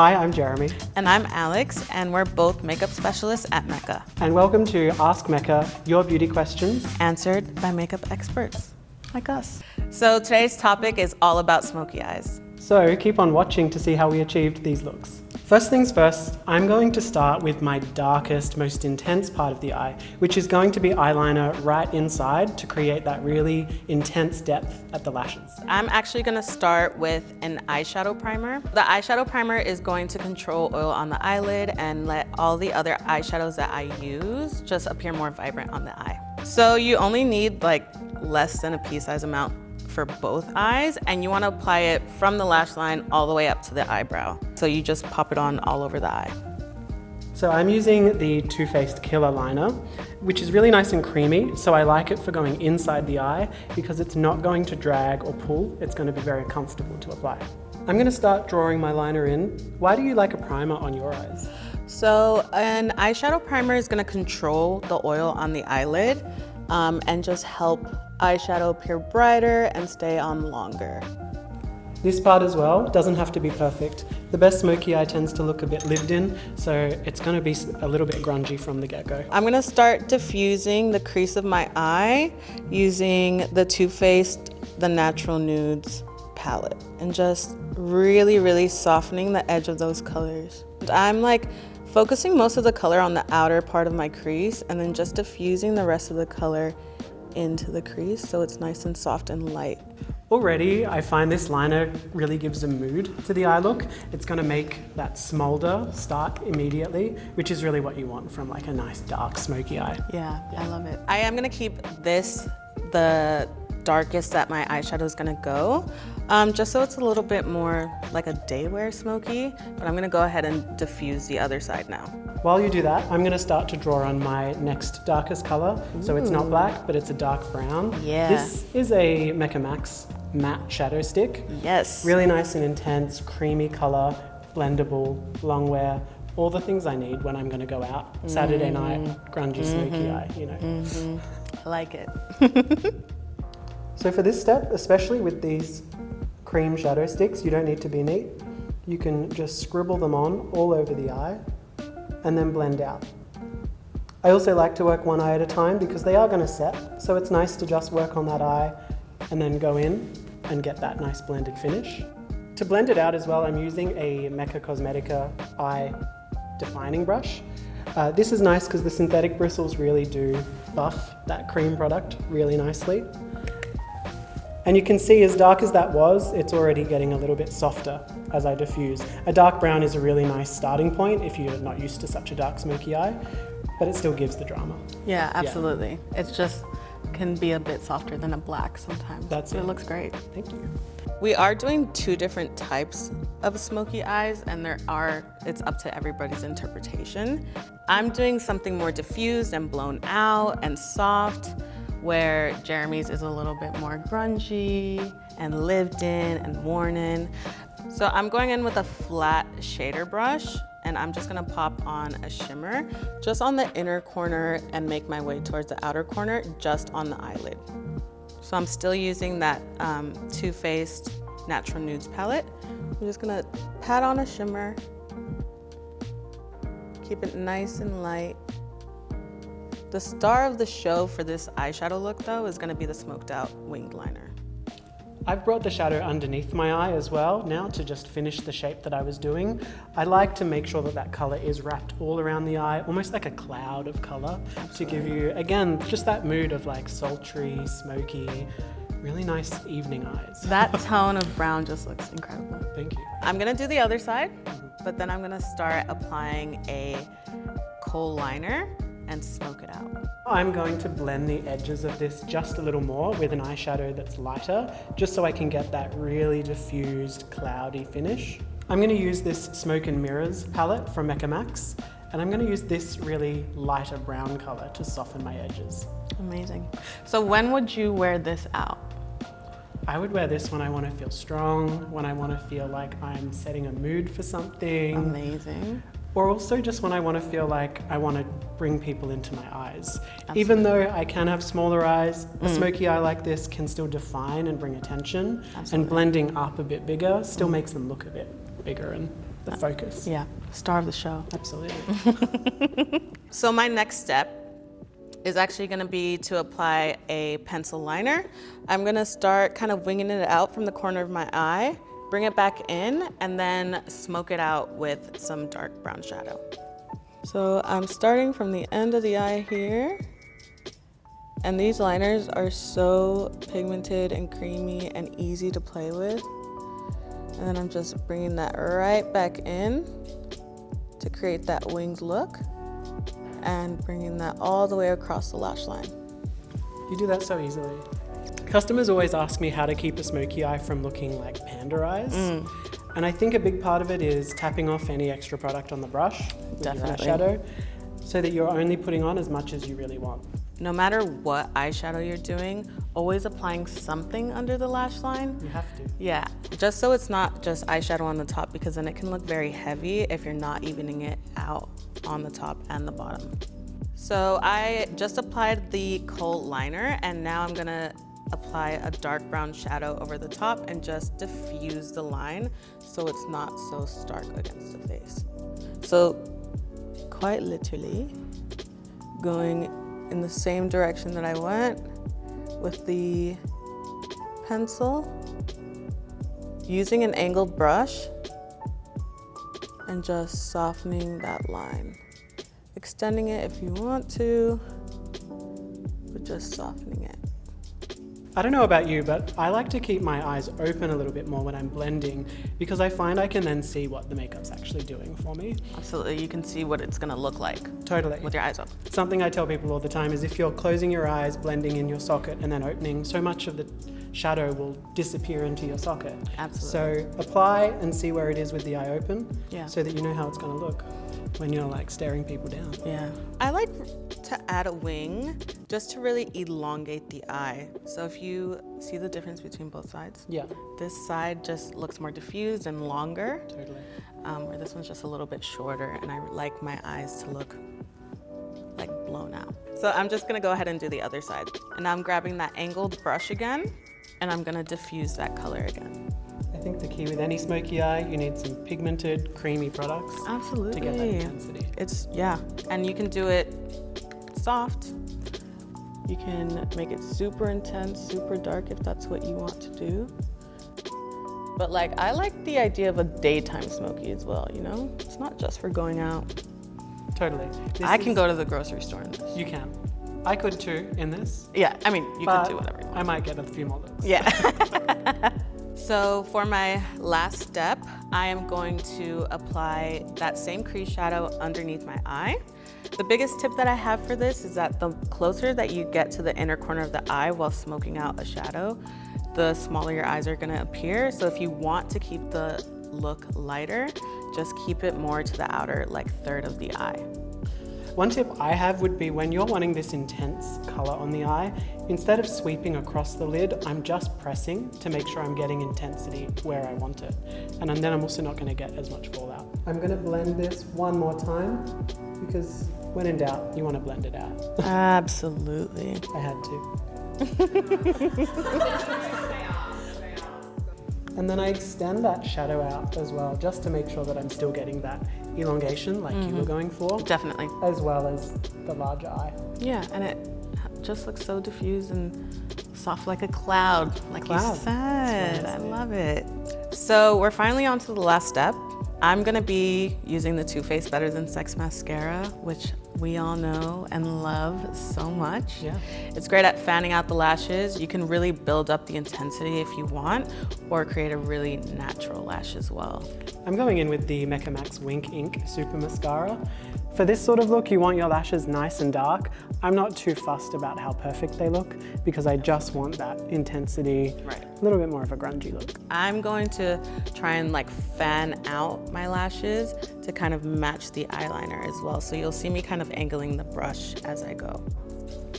Hi, I'm Jeremy. And I'm Alex, and we're both makeup specialists at Mecca. And welcome to Ask Mecca, your beauty questions. Answered by makeup experts, like us. So today's topic is all about smoky eyes. So keep on watching to see how we achieved these looks. First things first, I'm going to start with my darkest, most intense part of the eye, which is going to be eyeliner right inside to create that really intense depth at the lashes. I'm actually gonna start with an eyeshadow primer. The eyeshadow primer is going to control oil on the eyelid and let all the other eyeshadows that I use just appear more vibrant on the eye. So you only need like less than a pea-sized amount for both eyes, and you want to apply it from the lash line all the way up to the eyebrow. So you just pop it on all over the eye. So I'm using the Too Faced Killer Liner, which is really nice and creamy, so I like it for going inside the eye because it's not going to drag or pull, it's going to be very comfortable to apply. I'm going to start drawing my liner in. Why do you like a primer on your eyes? So an eyeshadow primer is going to control the oil on the eyelid and just help eyeshadow appear brighter and stay on longer. This part as well doesn't have to be perfect. The best smoky eye tends to look a bit lived in, so it's going to be a little bit grungy from the get-go. I'm going to start diffusing the crease of my eye using the Too Faced The Natural Nudes palette and just really softening the edge of those colors. I'm like focusing most of the color on the outer part of my crease and then just diffusing the rest of the color into the crease so it's nice and soft and light. Already, I find this liner really gives a mood to the eye look. It's going to make that smolder start immediately, which is really what you want from like a nice dark smoky eye. Yeah, I love it. I am going to keep this the darkest that my eyeshadow is going to go, just so it's a little bit more like a day wear smoky, but I'm going to go ahead and diffuse the other side now. While you do that, I'm going to start to draw on my next darkest color. Ooh. So it's not black, but it's a dark brown. Yeah. This is a Mecca Max matte shadow stick. Yes. Really nice and intense, creamy color, blendable, long wear, all the things I need when I'm going to go out. Saturday night, grungy, smoky eye, you know. I like it. So for this step, especially with these cream shadow sticks, you don't need to be neat. You can just scribble them on all over the eye and then blend out. I also like to work one eye at a time because they are going to set, so it's nice to just work on that eye and then go in and get that nice blended finish. To blend it out as well, I'm using a Mecca Cosmetica eye defining brush. This is nice because the synthetic bristles really do buff that cream product really nicely. And you can see as dark as that was, it's already getting a little bit softer as I diffuse. A dark brown is a really nice starting point if you're not used to such a dark smoky eye, but it still gives the drama. Yeah, absolutely. Yeah. It's just can be a bit softer than a black sometimes. That's it. It looks great. Thank you. We are doing two different types of smoky eyes, and it's up to everybody's interpretation. I'm doing something more diffused and blown out and soft, where Jeremy's is a little bit more grungy and lived in and worn in. So I'm going in with a flat shader brush, and I'm just gonna pop on a shimmer just on the inner corner and make my way towards the outer corner just on the eyelid. So I'm still using that Too Faced Natural Nudes palette. I'm just gonna pat on a shimmer, keep it nice and light. The star of the show for this eyeshadow look, though, is going to be the smoked out winged liner. I've brought the shadow underneath my eye as well now to just finish the shape that I was doing. I like to make sure that that color is wrapped all around the eye, almost like a cloud of color. Absolutely. To give you, again, just that mood of like sultry, smoky, really nice evening eyes. That tone of brown just looks incredible. Thank you. I'm going to do the other side, but then I'm going to start applying a kohl liner and smoke it out. I'm going to blend the edges of this just a little more with an eyeshadow that's lighter, just so I can get that really diffused, cloudy finish. I'm going to use this Smoke and Mirrors palette from Mecca Max, and I'm going to use this really lighter brown color to soften my edges. Amazing. So when would you wear this out? I would wear this when I want to feel strong, when I want to feel like I'm setting a mood for something. Amazing. Or also just when I want to feel like I want to bring people into my eyes. Absolutely. Even though I can have smaller eyes, a smoky eye like this can still define and bring attention. Absolutely. And blending up a bit bigger still makes them look a bit bigger and the focus. Yeah, star of the show. Absolutely. So my next step is actually gonna be to apply a pencil liner. I'm gonna start kind of winging it out from the corner of my eye, bring it back in, and then smoke it out with some dark brown shadow. So I'm starting from the end of the eye here, and these liners are so pigmented and creamy and easy to play with. And then I'm just bringing that right back in to create that winged look and bringing that all the way across the lash line. You do that so easily. Customers always ask me how to keep a smoky eye from looking like panda eyes. And I think a big part of it is tapping off any extra product on the brush with your eyeshadow so that you're only putting on as much as you really want. No matter what eyeshadow you're doing, always applying something under the lash line. You have to. Yeah, just so it's not just eyeshadow on the top, because then it can look very heavy if you're not evening it out on the top and the bottom. So I just applied the kohl liner, and now I'm gonna apply a dark brown shadow over the top and just diffuse the line so it's not so stark against the face. So quite literally going in the same direction that I went with the pencil, using an angled brush and just softening that line. Extending it if you want to, but just softening it. I don't know about you, but I like to keep my eyes open a little bit more when I'm blending because I find I can then see what the makeup's actually doing for me. Absolutely, you can see what it's gonna look like. Totally. With your eyes open. Something I tell people all the time is if you're closing your eyes, blending in your socket, and then opening, so much of the shadow will disappear into your socket. Absolutely. So apply and see where it is with the eye open, Yeah. so that you know how it's gonna look when you're like staring people down. Yeah. I like to add a wing just to really elongate the eye. So if you see the difference between both sides, Yeah, this side just looks more diffused and longer, totally. where this one's just a little bit shorter, and I like my eyes to look like blown out. So I'm just gonna go ahead and do the other side. And now I'm grabbing that angled brush again, and I'm gonna diffuse that color again. I think the key with any smoky eye, you need some pigmented, creamy products Absolutely. to get that intensity. Yeah, and you can do it soft. You can make it super intense, super dark if that's what you want to do. But like, I like the idea of a daytime smoky as well, you know? It's not just for going out. Totally. I can go to the grocery store in this. You can. I could too in this. Yeah, I mean, you but could do whatever you want. I might get a few more looks. Yeah. So for my last step, I am going to apply that same crease shadow underneath my eye. The biggest tip that I have for this is that the closer that you get to the inner corner of the eye while smoking out a shadow, the smaller your eyes are gonna appear. So if you want to keep the look lighter, just keep it more to the outer third of the eye. One tip I have would be when you're wanting this intense color on the eye, instead of sweeping across the lid, I'm just pressing to make sure I'm getting intensity where I want it. And then I'm also not going to get as much fallout. I'm going to blend this one more time because when in doubt, you want to blend it out. Absolutely. I had to. And then I extend that shadow out as well, just to make sure that I'm still getting that elongation like you were going for. Definitely. As well as the larger eye. Yeah, and it just looks so diffused and soft like a cloud, like you said. I love it. So we're finally on to the last step. I'm gonna be using the Too Faced Better Than Sex mascara, which we all know and love so much. Yeah. It's great at fanning out the lashes. You can really build up the intensity if you want, or create a really natural lash as well. I'm going in with the Mecca Max Wink Ink Super Mascara. For this sort of look, you want your lashes nice and dark. I'm not too fussed about how perfect they look because I just want that intensity, a little bit more of a grungy look. I'm going to try and fan out my lashes to kind of match the eyeliner as well. So you'll see me kind of angling the brush as I go.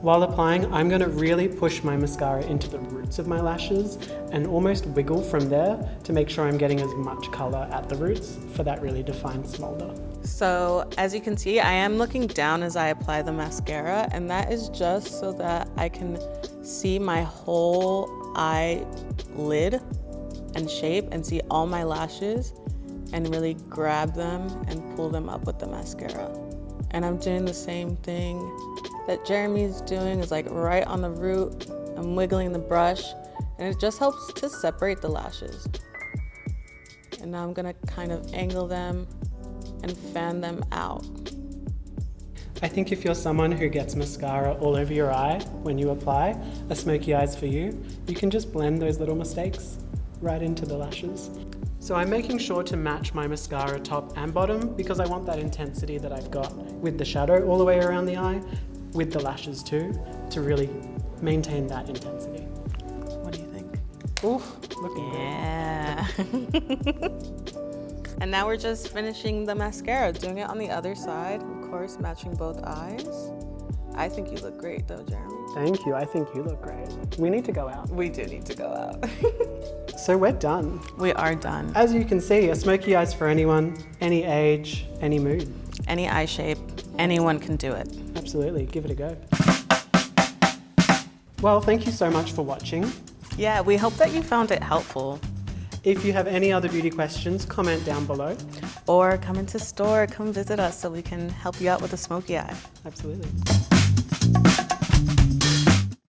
While applying, I'm going to really push my mascara into the roots of my lashes and almost wiggle from there to make sure I'm getting as much color at the roots for that really defined smolder. So as you can see, I am looking down as I apply the mascara, and that is just so that I can see my whole eyelid and shape and see all my lashes and really grab them and pull them up with the mascara. And I'm doing the same thing that Jeremy's doing, is like right on the root. I'm wiggling the brush, and it just helps to separate the lashes. And now I'm gonna kind of angle them and fan them out. I think if you're someone who gets mascara all over your eye when you apply, a smoky eye's for you. You can just blend those little mistakes right into the lashes. So I'm making sure to match my mascara top and bottom because I want that intensity that I've got with the shadow all the way around the eye, with the lashes too, to really maintain that intensity. What do you think? Oof, looking Yeah. And now we're just finishing the mascara, doing it on the other side, of course, matching both eyes. I think you look great though, Jeremy. good. Thank you, I think you look great. We need to go out. We do need to go out. So we're done. We are done. As you can see, a smoky eye's for anyone, any age, any mood. Any eye shape, anyone can do it. Absolutely, give it a go. Well, thank you so much for watching. Yeah, we hope that you found it helpful. If you have any other beauty questions, comment down below. Or come into store, come visit us so we can help you out with a smoky eye. Absolutely.